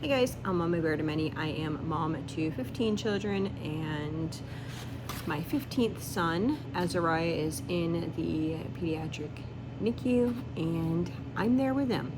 Hey guys, I'm Mama Bear to Many. I am mom to 15 children, and my 15th son, Azariah, is in the pediatric NICU, and I'm there with him.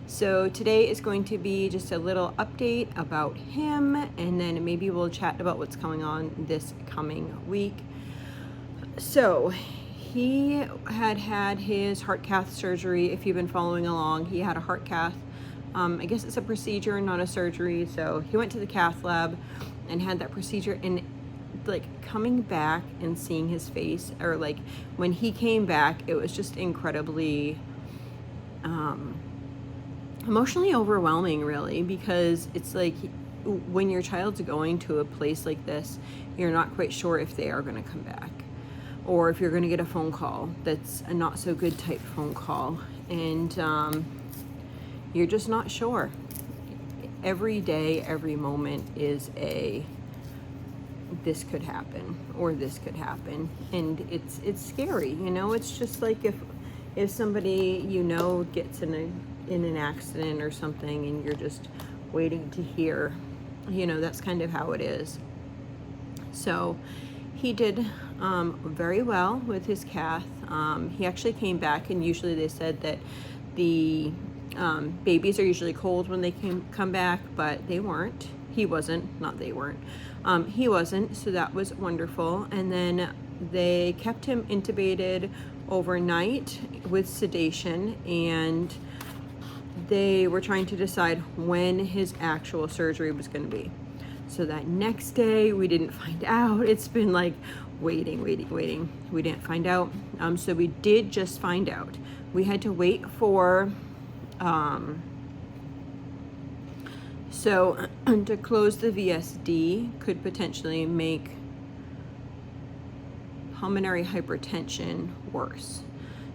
So today is going to be just a little update about him, and then maybe we'll chat about what's going on this coming week. So he had his heart cath surgery. If you've been following along, he had a heart cath. I guess it's a procedure, not a surgery. So he went to the cath lab and had that procedure, and like coming back and seeing his face, or like when he came back, it was just incredibly emotionally overwhelming, really, because it's like when your child's going to a place like this, you're not quite sure if they are going to come back, or if you're going to get a phone call that's a not so good type phone call, and you're just not sure. Every day, every moment is this could happen or this could happen, and it's scary. It's just like if somebody gets in an accident or something, and you're just waiting to hear. That's kind of how it is. So he did very well with his cath. He actually came back, and usually they said that the babies are usually cold when they come back, but they weren't. He wasn't, not they weren't. He wasn't, so that was wonderful. And then they kept him intubated overnight with sedation, and they were trying to decide when his actual surgery was going to be. So that next day, we didn't find out. It's been like waiting. We didn't find out. So we did just find out. We had to wait for so to close the VSD could potentially make pulmonary hypertension worse.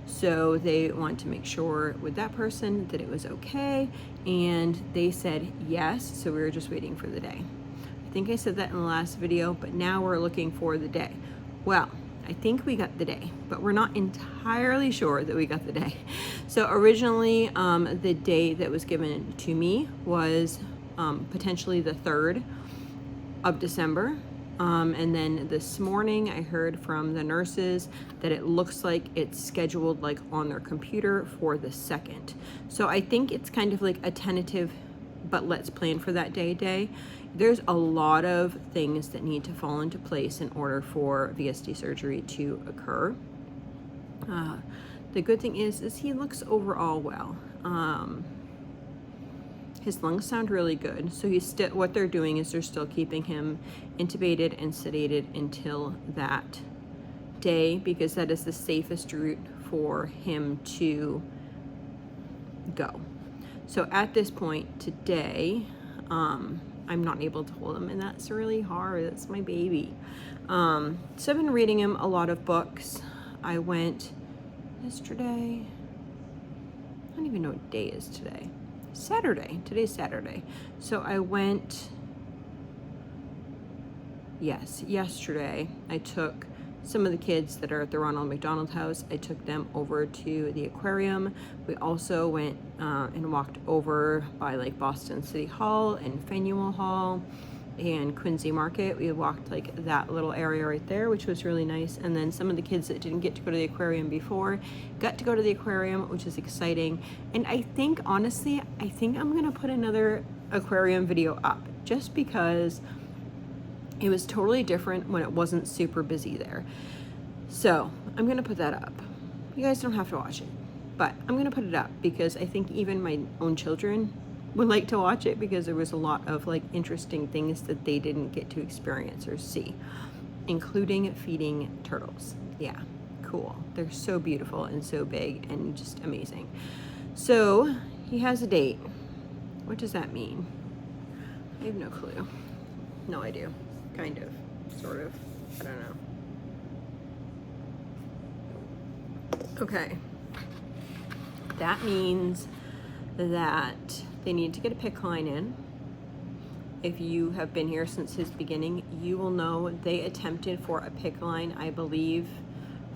So they want to make sure with that person that it was okay, and they said yes, so we were just waiting for the day. I think I said that in the last video, but now we're looking for the day. Well, I think we got the day, but we're not entirely sure that we got the day. So originally, the day that was given to me was potentially the 3rd of December. And then this morning I heard from the nurses that it looks like it's scheduled like on their computer for the 2nd. So I think it's kind of like a tentative, but let's plan for that day. There's a lot of things that need to fall into place in order for VSD surgery to occur. The good thing is he looks overall well. His lungs sound really good. So what they're doing is they're still keeping him intubated and sedated until that day, because that is the safest route for him to go. So at this point today, I'm not able to hold him, and that's really hard. That's my baby. So I've been reading him a lot of books. I went yesterday. I don't even know what day is today. Saturday. Today's Saturday. So I went, yesterday I took some of the kids that are at the Ronald McDonald House. I took them over to the aquarium. We also went and walked over by like Boston City Hall and Faneuil Hall and Quincy Market. We walked like that little area right there, which was really nice. And then some of the kids that didn't get to go to the aquarium before got to go to the aquarium, which is exciting. And I think, honestly, I'm gonna put another aquarium video up, just because it was totally different when it wasn't super busy there. So I'm gonna put that up. You guys don't have to watch it, but I'm gonna put it up because I think even my own children would like to watch it, because there was a lot of like interesting things that they didn't get to experience or see, including feeding turtles. Yeah, cool. They're so beautiful and so big and just amazing. So he has a date. What does that mean? I have no clue. No, I do. Kind of, sort of, I don't know. Okay, that means that they need to get a PICC line in. If you have been here since his beginning, you will know they attempted for a PICC line, I believe,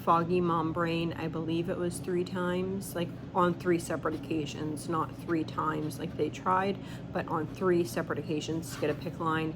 foggy mom brain. I believe it was 3 times, like on 3 separate occasions, not 3 times like they tried, but on 3 separate occasions to get a PICC line.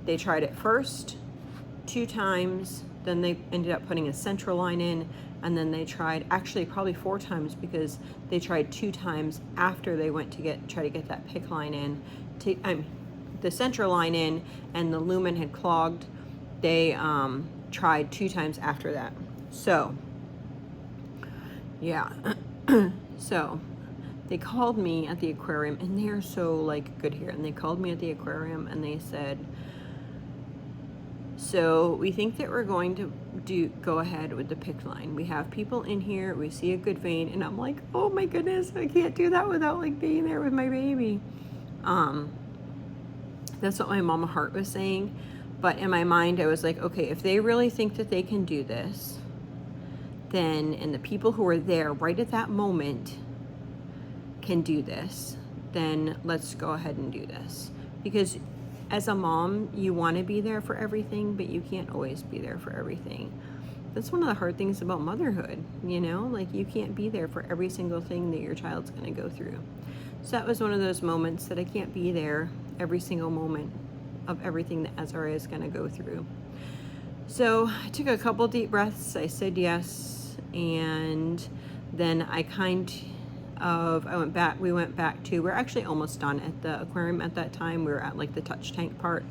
They tried it first 2 times, then they ended up putting a central line in, and then they tried actually probably 4 times, because they tried 2 times after they went to try to get that PICC line in, the central line in, and the lumen had clogged. They tried 2 times after that. So yeah. So they called me at the aquarium, and they're so like good here, and they called me at the aquarium and they said, so we think that we're going to go ahead with the PICC line. We have people in here, we see a good vein. And I'm like, oh my goodness, I can't do that without like being there with my baby. That's what my mama heart was saying. But in my mind, I was like, okay, if they really think that they can do this, then, and the people who are there right at that moment can do this, then let's go ahead and do this. Because as a mom, you want to be there for everything, but you can't always be there for everything. That's one of the hard things about motherhood, you know, like you can't be there for every single thing that your child's going to go through. So that was one of those moments that I can't be there every single moment of everything that Azariah is going to go through. So I took a couple deep breaths. I said yes. And then we went back to, we're actually almost done at the aquarium at that time. We were at like the touch tank part.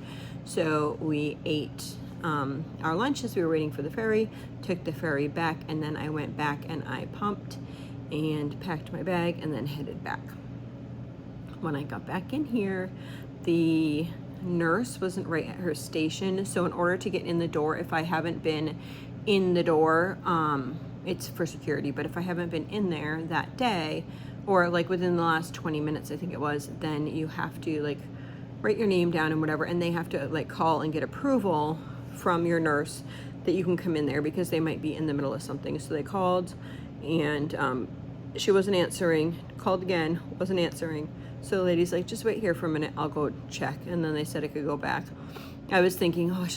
So we ate our lunch as we were waiting for the ferry, took the ferry back, and then I went back and I pumped and packed my bag and then headed back. When I got back in here, the nurse wasn't right at her station. So in order to get in the door, if I haven't been in the door, it's for security, but if I haven't been in there that day, or like within the last 20 minutes, I think it was, then you have to like write your name down and whatever, and they have to like call and get approval from your nurse that you can come in there, because they might be in the middle of something. So they called, and she wasn't answering, called again, wasn't answering. So the lady's like, just wait here for a minute, I'll go check. And then they said I could go back. I was thinking, oh,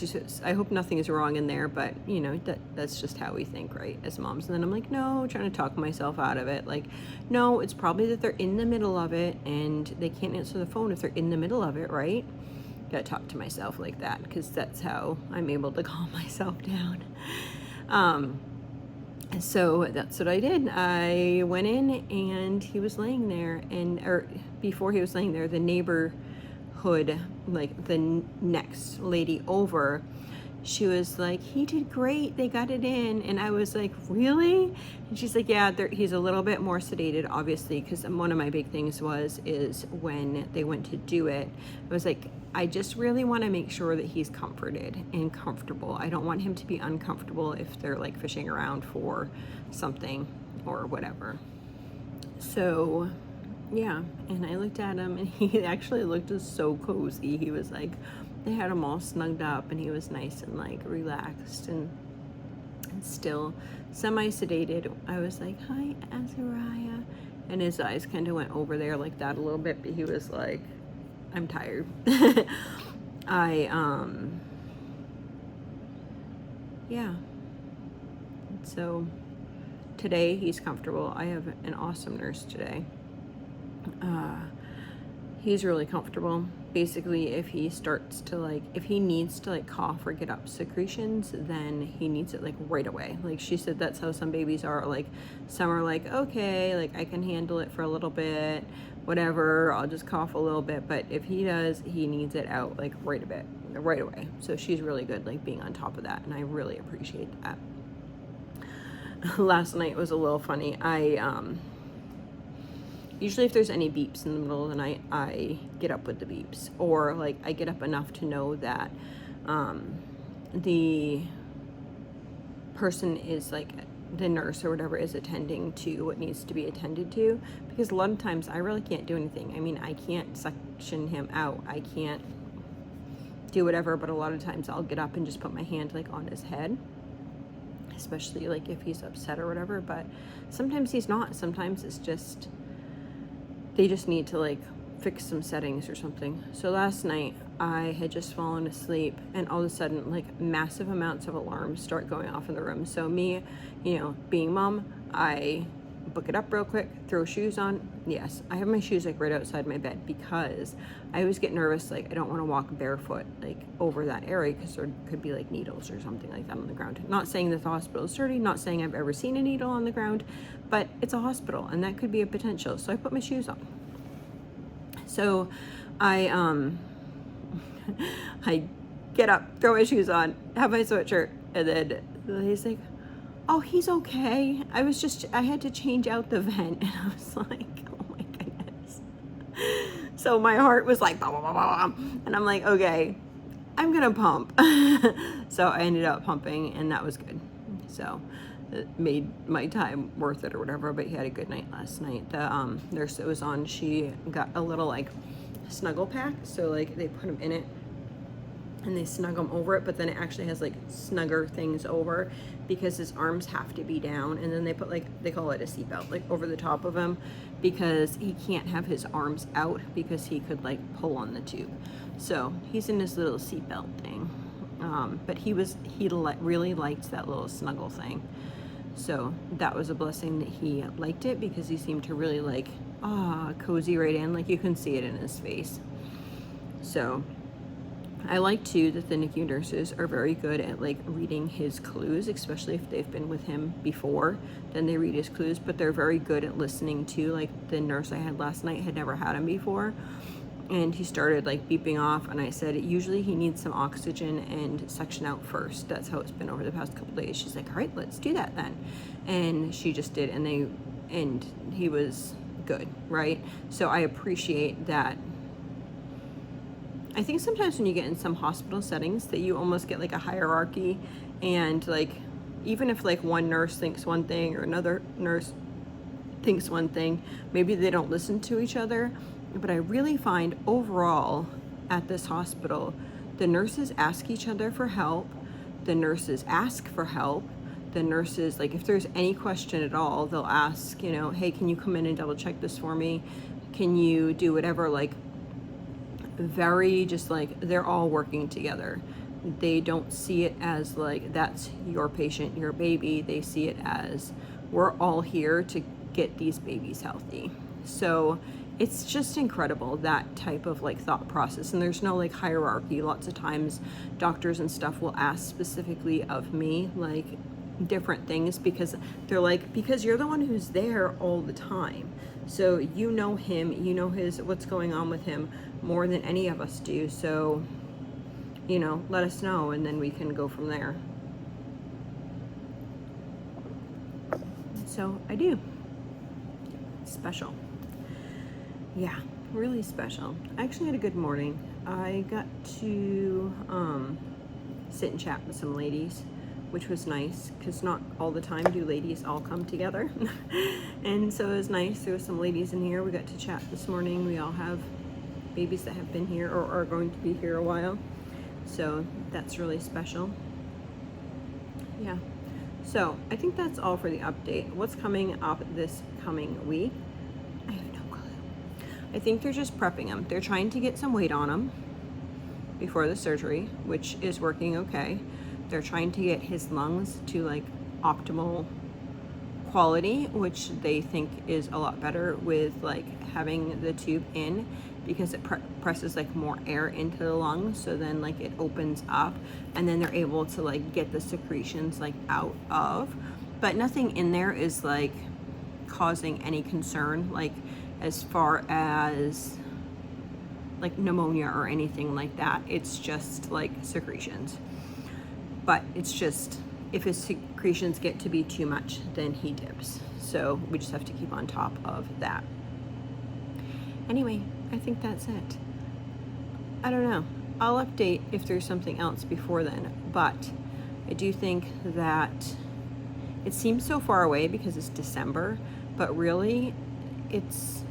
I hope nothing is wrong in there, but you know, that's just how we think, right, as moms. And then I'm like, no, trying to talk myself out of it. Like, no, it's probably that they're in the middle of it and they can't answer the phone if they're in the middle of it, right? Gotta talk to myself like that, because that's how I'm able to calm myself down. So that's what I did. I went in and he was laying there, or before he was laying there, the neighborhood, like the next lady over, she was like, he did great, they got it in. And I was like, really? And she's like, yeah, he's a little bit more sedated, obviously, because one of my big things is when they went to do it, I was like, I just really want to make sure that he's comforted and comfortable. I don't want him to be uncomfortable if they're like fishing around for something or whatever. So yeah, and I looked at him and he actually looked so cozy. He was like, they had him all snugged up and he was nice and like relaxed and still semi-sedated. I was like, hi, Azariah. And his eyes kind of went over there like that a little bit, but he was like, I'm tired. Yeah. So today he's comfortable. I have an awesome nurse today. He's really comfortable. Basically, if he starts to like, if he needs to like cough or get up secretions, then he needs it like right away. Like she said, that's how some babies are. Like some are like, okay, like I can handle it for a little bit, whatever, I'll just cough a little bit. But if he does, he needs it out like right away. So she's really good, like being on top of that, and I really appreciate that. Last night was a little funny. Usually if there's any beeps in the middle of the night, I get up with the beeps, or like I get up enough to know that the person is like, the nurse or whatever is attending to what needs to be attended to, because a lot of times I really can't do anything. I mean, I can't suction him out, I can't do whatever, but a lot of times I'll get up and just put my hand like on his head, especially like if he's upset or whatever. But sometimes he's not. Sometimes it's just, they just need to like fix some settings or something. So last night I had just fallen asleep, and all of a sudden like massive amounts of alarms start going off in the room. So me, being mom, I book it up real quick, throw shoes on. Yes, I have my shoes like right outside my bed because I always get nervous, like I don't want to walk barefoot like over that area because there could be like needles or something like that on the ground. Not saying that the hospital is dirty, not saying I've ever seen a needle on the ground, but it's a hospital and that could be a potential. So I put my shoes on. So I I get up, throw my shoes on, have my sweatshirt, and then he's like, oh, he's okay. I had to change out the vent. And I was like, oh my goodness. So my heart was like, bah, bah, bah, bah. And I'm like, okay, I'm gonna pump. So I ended up pumping, and that was good. So it made my time worth it or whatever, but he had a good night last night. The nurse that was on, she got a little like snuggle pack. So like they put him in it and they snug him over it, but then it actually has like snugger things over because his arms have to be down, and then they put like, they call it a seatbelt, like over the top of him because he can't have his arms out because he could like pull on the tube. So he's in his little seatbelt thing, but he really liked that little snuggle thing. So that was a blessing that he liked it because he seemed to really like cozy right in, like you can see it in his face. So I like too that the NICU nurses are very good at like reading his clues, especially if they've been with him before, then they read his clues, but they're very good at listening to, like the nurse I had last night had never had him before, and he started like beeping off, and I said usually he needs some oxygen and suction out first. That's how it's been over the past couple days. She's like, all right, let's do that then. And she just did, and he was good, right? So I appreciate that. I think sometimes when you get in some hospital settings that you almost get like a hierarchy, and like even if like one nurse thinks one thing or another nurse thinks one thing, maybe they don't listen to each other. But I really find overall at this hospital, the nurses ask each other for help, the nurses ask for help, the nurses, like if there's any question at all, they'll ask, hey, can you come in and double check this for me? Can you do whatever? Like very just like they're all working together. They don't see it as like that's your patient, your baby. They see it as we're all here to get these babies healthy. So it's just incredible, that type of like thought process. And there's no like hierarchy. Lots of times doctors and stuff will ask specifically of me like different things because they're like, because you're the one who's there all the time, so you know him, you know what's going on with him more than any of us do. So let us know, and then we can go from there. So I do. Special. Yeah, really special. I actually had a good morning. I got to sit and chat with some ladies, which was nice because not all the time do ladies all come together. And so it was nice. There was some ladies in here. We got to chat this morning. We all have babies that have been here or are going to be here a while. So that's really special. Yeah. So I think that's all for the update. What's coming up this coming week? I have no clue. I think they're just prepping him. They're trying to get some weight on him before the surgery, which is working okay. They're trying to get his lungs to like optimal quality, which they think is a lot better with like having the tube in, because it presses like more air into the lungs, so then like it opens up and then they're able to like get the secretions like out of, but nothing in there is like causing any concern like as far as like pneumonia or anything like that. It's just like secretions, but it's just if his secretions get to be too much, then he dips. So we just have to keep on top of that. Anyway, I think that's it. I don't know. I'll update if there's something else before then, but I do think that it seems so far away because it's December, but really it's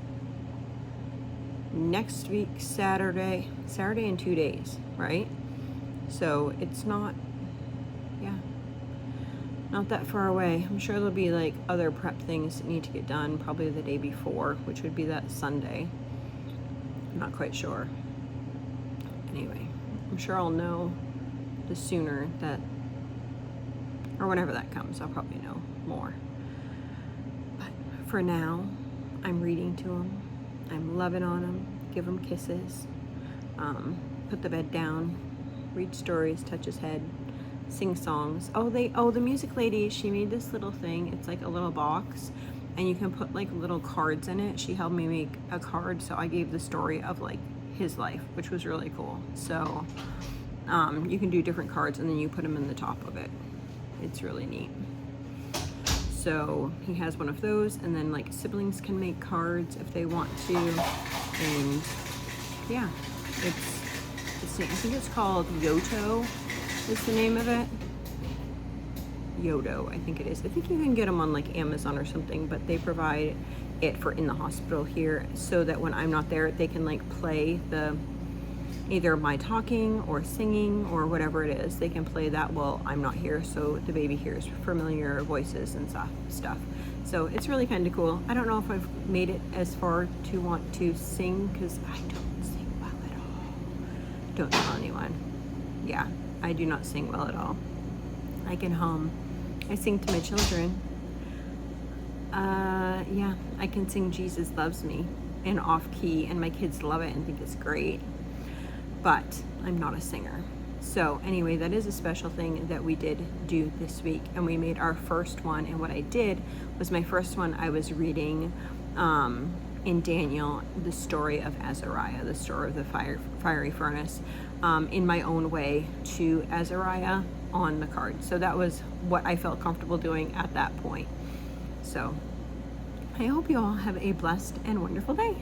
next week, Saturday in 2 days, right? So it's not that far away. I'm sure there'll be like other prep things that need to get done probably the day before, which would be that Sunday. I'm not quite sure. Anyway, I'm sure I'll know the sooner that, or whenever that comes, I'll probably know more. But for now, I'm reading to him. I'm loving on him, give him kisses, put the bed down, read stories, touch his head, sing songs. Oh, the music lady, she made this little thing. It's like a little box, and you can put like little cards in it. She helped me make a card, so I gave the story of like his life, which was really cool. So you can do different cards, and then you put them in the top of it. It's really neat. So he has one of those, and then like siblings can make cards if they want to, and yeah, I think it's called Yoto is the name of it. Yodo, I think it is. I think you can get them on like Amazon or something, but they provide it for in the hospital here, so that when I'm not there, they can like play the either my talking or singing or whatever it is. They can play that while I'm not here, so the baby hears familiar voices and stuff. So it's really kind of cool. I don't know if I've made it as far to want to sing, because I don't sing well at all. Don't tell anyone. Yeah, I do not sing well at all. I can hum. I sing to my children. Yeah, I can sing Jesus Loves Me and off key, and my kids love it and think it's great. But I'm not a singer. So anyway, that is a special thing that we did do this week, and we made our first one. And what I did was, my first one, I was reading in Daniel the story of Azariah, the story of the fiery furnace, in my own way to Azariah on the card. So that was what I felt comfortable doing at that point. So I hope you all have a blessed and wonderful day.